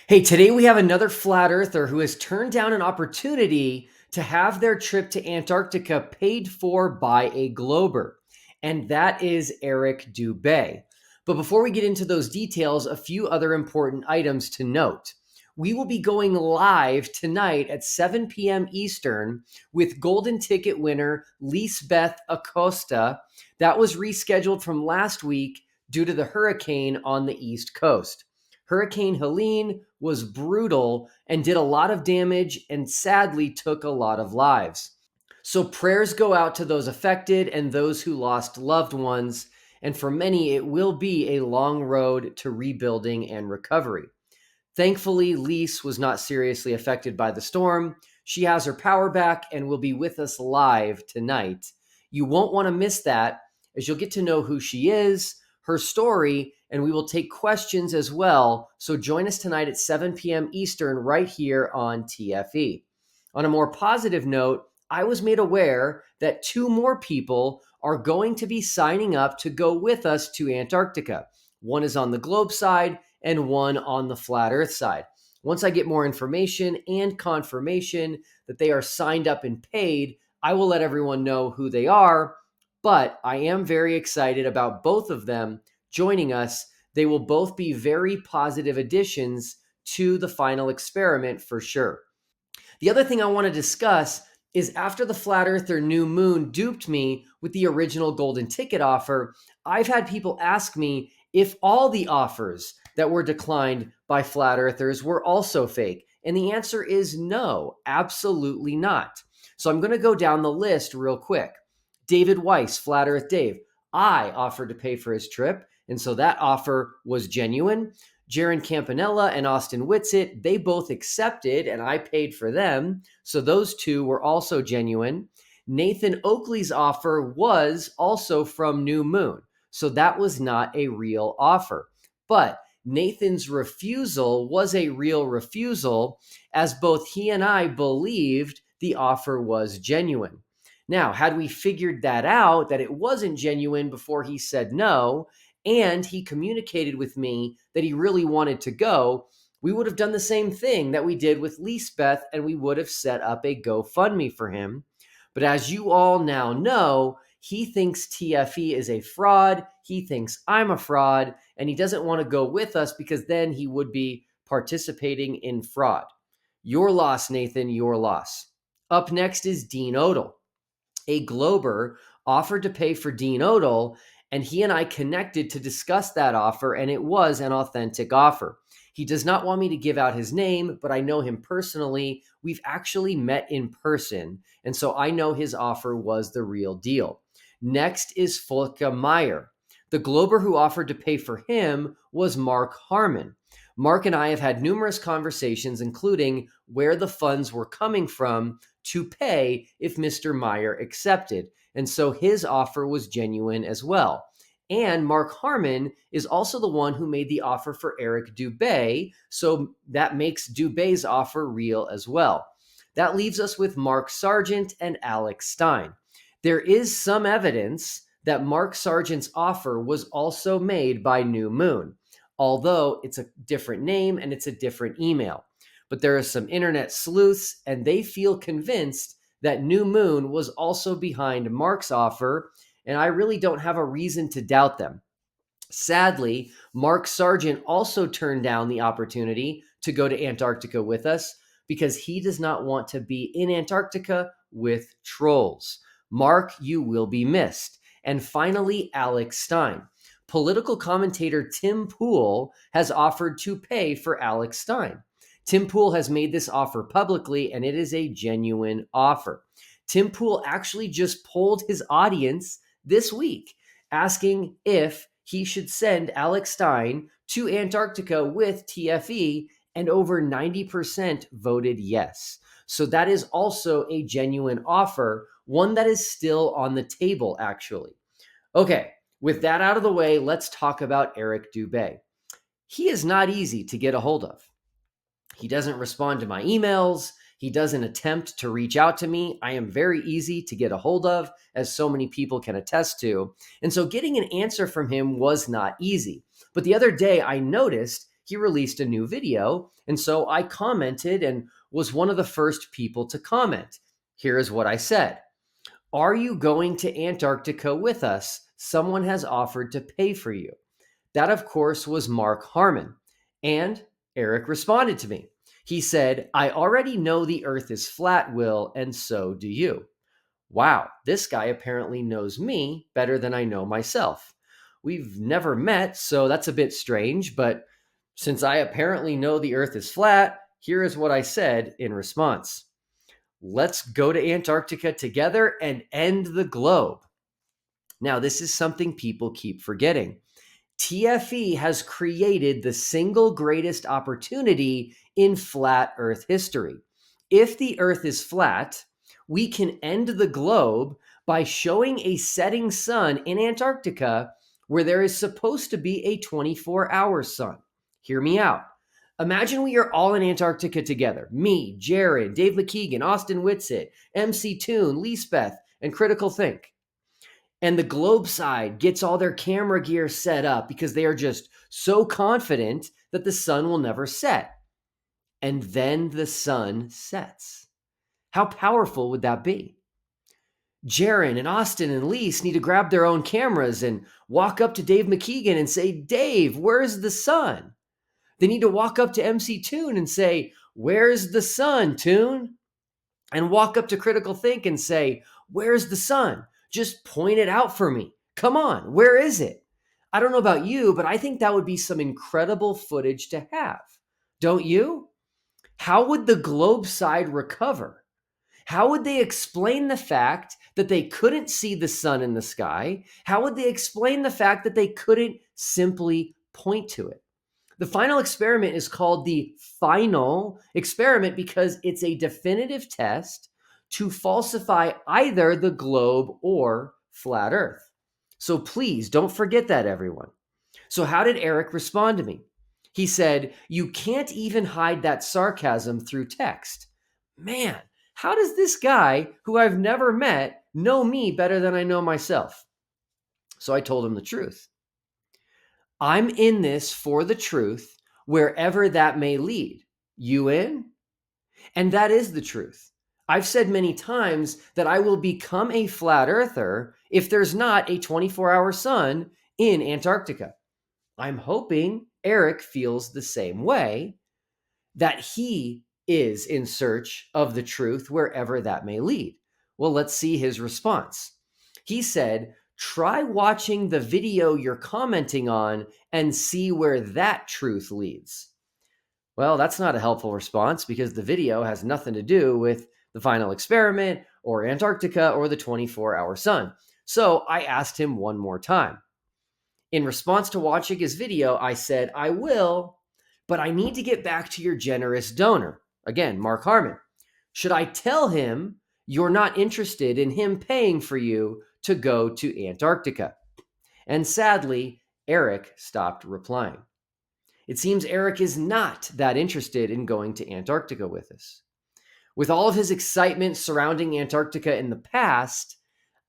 Hey, today we have another flat earther who has turned down an opportunity to have their trip to Antarctica paid for by a Glober, and that is Eric Dubay. But before we get into those details, a few other important items to note. We will be going live tonight at 7 p.m. Eastern with golden ticket winner Lisbeth Acosta. That was rescheduled from last week due to the hurricane on the East Coast. Hurricane Helene was brutal and did a lot of damage and sadly took a lot of lives. So prayers go out to those affected and those who lost loved ones. And for many, it will be a long road to rebuilding and recovery. Thankfully, Lise was not seriously affected by the storm. She has her power back and will be with us live tonight. You won't want to miss that, as you'll get to know who she is, her story, and we will take questions as well. So join us tonight at 7 p.m. Eastern right here on TFE. On a more positive note, I was made aware that two more people are going to be signing up to go with us to Antarctica. One is on the globe side and one on the flat earth side. Once I get more information and confirmation that they are signed up and paid, I will let everyone know who they are. But I am very excited about both of them joining us. They will both be very positive additions to the final experiment for sure. The other thing I want to discuss is after the Flat Earther New Moon duped me with the original golden ticket offer, I've had people ask me if all the offers that were declined by Flat Earthers were also fake. And the answer is no, absolutely not. So I'm going to go down the list real quick. David Weiss, Flat Earth Dave, I offered to pay for his trip, and so that offer was genuine. Jaron Campanella and Austin Whitsitt, they both accepted and I paid for them. So those two were also genuine. Nathan Oakley's offer was also from New Moon. So that was not a real offer. But Nathan's refusal was a real refusal, as both he and I believed the offer was genuine. Now, had we figured that out, that it wasn't genuine before he said no, and he communicated with me that he really wanted to go, we would have done the same thing that we did with Lisbeth, and we would have set up a GoFundMe for him. But as you all now know, he thinks TFE is a fraud. He thinks I'm a fraud, and he doesn't want to go with us because then he would be participating in fraud. Your loss, Nathan, your loss. Up next is Dean Odell. A Glober offered to pay for Dean Odell, and he and I connected to discuss that offer, and it was an authentic offer. He does not want me to give out his name, but I know him personally. We've actually met in person, and so I know his offer was the real deal. Next is Folke Meyer. The Glober who offered to pay for him was Mark Harman. Mark and I have had numerous conversations, including where the funds were coming from to pay if Mr. Meyer accepted. And so his offer was genuine as well. And Mark Harman is also the one who made the offer for Eric Dubay. So that makes Dubay's offer real as well. That leaves us with Mark Sargent and Alex Stein. There is some evidence that Mark Sargent's offer was also made by New Moon, although it's a different name and it's a different email. But there are some internet sleuths, and they feel convinced that New Moon was also behind Mark's offer, and I really don't have a reason to doubt them. Sadly, Mark Sargent also turned down the opportunity to go to Antarctica with us because he does not want to be in Antarctica with trolls. Mark, you will be missed. And finally, Alex Stein. Political commentator Tim Pool has offered to pay for Alex Stein. Tim Pool has made this offer publicly, and it is a genuine offer. Tim Pool actually just polled his audience this week, asking if he should send Alex Stein to Antarctica with TFE, and over 90% voted yes. So that is also a genuine offer, one that is still on the table, actually. Okay, with that out of the way, let's talk about Eric Dubay. He is not easy to get a hold of. He doesn't respond to my emails. He doesn't attempt to reach out to me. I am very easy to get a hold of, as so many people can attest to. And so getting an answer from him was not easy. But the other day I noticed he released a new video. And so I commented and was one of the first people to comment. Here is what I said. Are you going to Antarctica with us? Someone has offered to pay for you. That, of course, was Mark Harman. And Eric responded to me. He said, I already know the earth is flat, Will, and so do you. Wow, this guy apparently knows me better than I know myself. We've never met, so that's a bit strange, but since I apparently know the earth is flat, here is what I said in response. Let's go to Antarctica together and end the globe. Now, this is something people keep forgetting. TFE has created the single greatest opportunity in flat Earth history. If the Earth is flat, we can end the globe by showing a setting sun in Antarctica where there is supposed to be a 24-hour sun. Hear me out. Imagine we are all in Antarctica together. Me, Jared, Dave McKeegan, Austin Whitsitt, MC Toon, Lisbeth, and Critical Think. And the globe side gets all their camera gear set up because they are just so confident that the sun will never set. And then the sun sets. How powerful would that be? Jaron and Austin and Lise need to grab their own cameras and walk up to Dave McKeegan and say, Dave, where's the sun? They need to walk up to MC Toon and say, where's the sun, Toon? And walk up to Critical Think and say, where's the sun? Just point it out for me. Come on, where is it? I don't know about you, but I think that would be some incredible footage to have. Don't you? How would the globe side recover? How would they explain the fact that they couldn't see the sun in the sky? How would they explain the fact that they couldn't simply point to it? The final experiment is called the final experiment because it's a definitive test to falsify either the globe or flat Earth. So please don't forget that, everyone. So how did Eric respond to me? He said, you can't even hide that sarcasm through text. Man, how does this guy, who I've never met, know me better than I know myself? So I told him the truth. I'm in this for the truth, wherever that may lead. You in? And that is the truth. I've said many times that I will become a flat earther if there's not a 24-hour sun in Antarctica. I'm hoping Eric feels the same way, that he is in search of the truth wherever that may lead. Well, let's see his response. He said, try watching the video you're commenting on and see where that truth leads. Well, that's not a helpful response because the video has nothing to do with the final experiment or Antarctica or the 24-hour sun. So I asked him one more time. In response to watching his video, I said, I will, but I need to get back to your generous donor. Again, Mark Harman. Should I tell him you're not interested in him paying for you to go to Antarctica? And sadly, Eric stopped replying. It seems Eric is not that interested in going to Antarctica with us. With all of his excitement surrounding Antarctica in the past,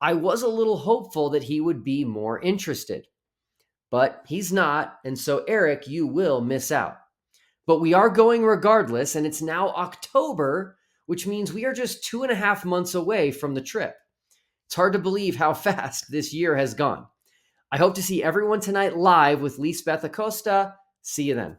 I was a little hopeful that he would be more interested. But he's not, and so Eric, you will miss out. But we are going regardless, and it's now October, which means we are just 2.5 months away from the trip. It's hard to believe how fast this year has gone. I hope to see everyone tonight live with Lisbeth Acosta. See you then.